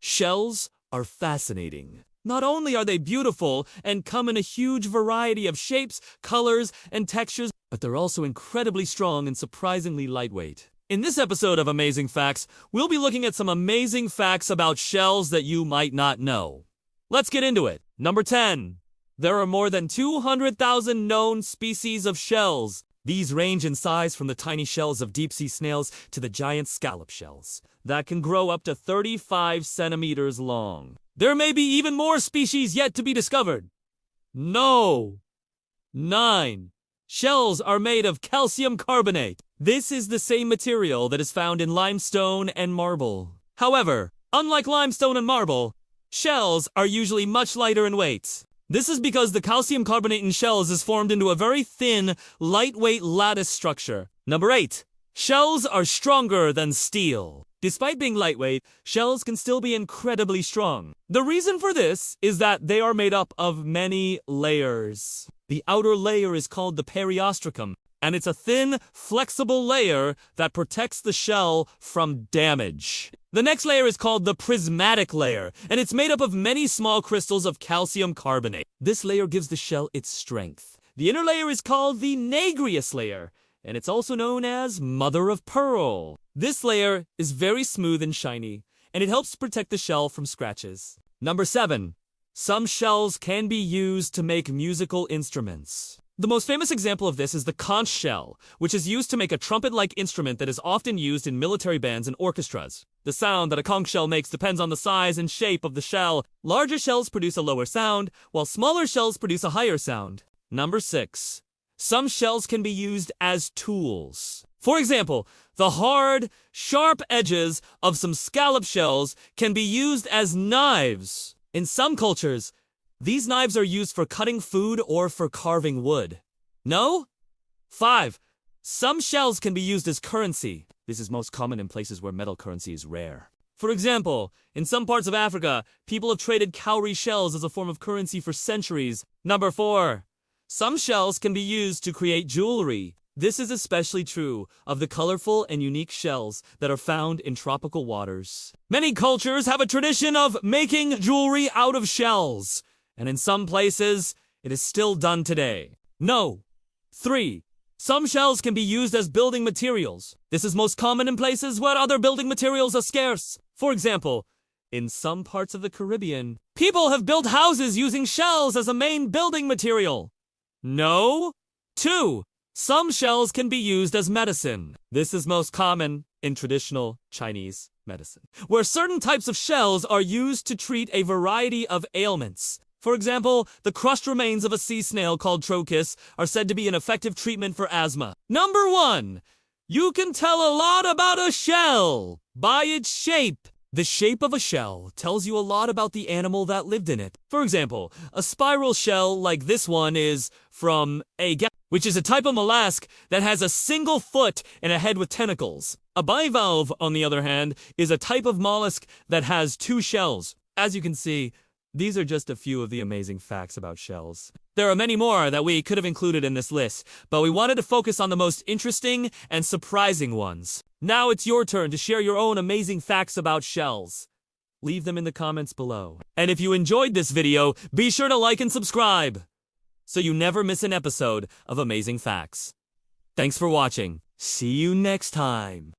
Shells are fascinating. Not only are they beautiful and come in a huge variety of shapes, colors, and textures, but they're also incredibly strong and surprisingly lightweight. In this episode of Amazing Facts, we'll be looking at some amazing facts about shells that you might not know. Let's get into it. Number 10. There are more than 200,000 known species of shells. These range in size from the tiny shells of deep-sea snails to the giant scallop shells that can grow up to 35 centimeters long. There may be even more species yet to be discovered. No. 9. Shells are made of calcium carbonate. This is the same material that is found in limestone and marble. However, unlike limestone and marble, shells are usually much lighter in weight. This is because the calcium carbonate in shells is formed into a very thin, lightweight lattice structure. Number 8. Shells are stronger than steel. Despite being lightweight, shells can still be incredibly strong. The reason for this is that they are made up of many layers. The outer layer is called the periostracum, and it's a thin, flexible layer that protects the shell from damage. The next layer is called the prismatic layer, and it's made up of many small crystals of calcium carbonate. This layer gives the shell its strength. The inner layer is called the nagreous layer, and it's also known as mother of pearl. This layer is very smooth and shiny, and it helps protect the shell from scratches. Number 7. Some shells can be used to make musical instruments. The most famous example of this is the conch shell, which is used to make a trumpet-like instrument that is often used in military bands and orchestras. The sound that a conch shell makes depends on the size and shape of the shell. Larger shells produce a lower sound, while smaller shells produce a higher sound. Number 6. Some shells can be used as tools. For example, the hard, sharp edges of some scallop shells can be used as knives. In some cultures, these knives are used for cutting food or for carving wood. No? 5. Some shells can be used as currency. This is most common in places where metal currency is rare. For example, in some parts of Africa, people have traded cowrie shells as a form of currency for centuries. Number 4. Some shells can be used to create jewelry. This is especially true of the colorful and unique shells that are found in tropical waters. Many cultures have a tradition of making jewelry out of shells, and in some places, it is still done today. No. 3. Some shells can be used as building materials. This is most common in places where other building materials are scarce. For example, in some parts of the Caribbean, people have built houses using shells as a main building material. No. 2. Some shells can be used as medicine. This is most common in traditional Chinese medicine, where certain types of shells are used to treat a variety of ailments. For example, the crushed remains of a sea snail called trochus are said to be an effective treatment for asthma. Number 1. You can tell a lot about a shell by its shape. The shape of a shell tells you a lot about the animal that lived in it. For example, a spiral shell like this one is from a gecko, which is a type of mollusk that has a single foot and a head with tentacles. A bivalve, on the other hand, is a type of mollusk that has 2 shells. As you can see, these are just a few of the amazing facts about shells. There are many more that we could have included in this list, but we wanted to focus on the most interesting and surprising ones. Now it's your turn to share your own amazing facts about shells. Leave them in the comments below. And if you enjoyed this video, be sure to like and subscribe so you never miss an episode of Amazing Facts. Thanks for watching. See you next time.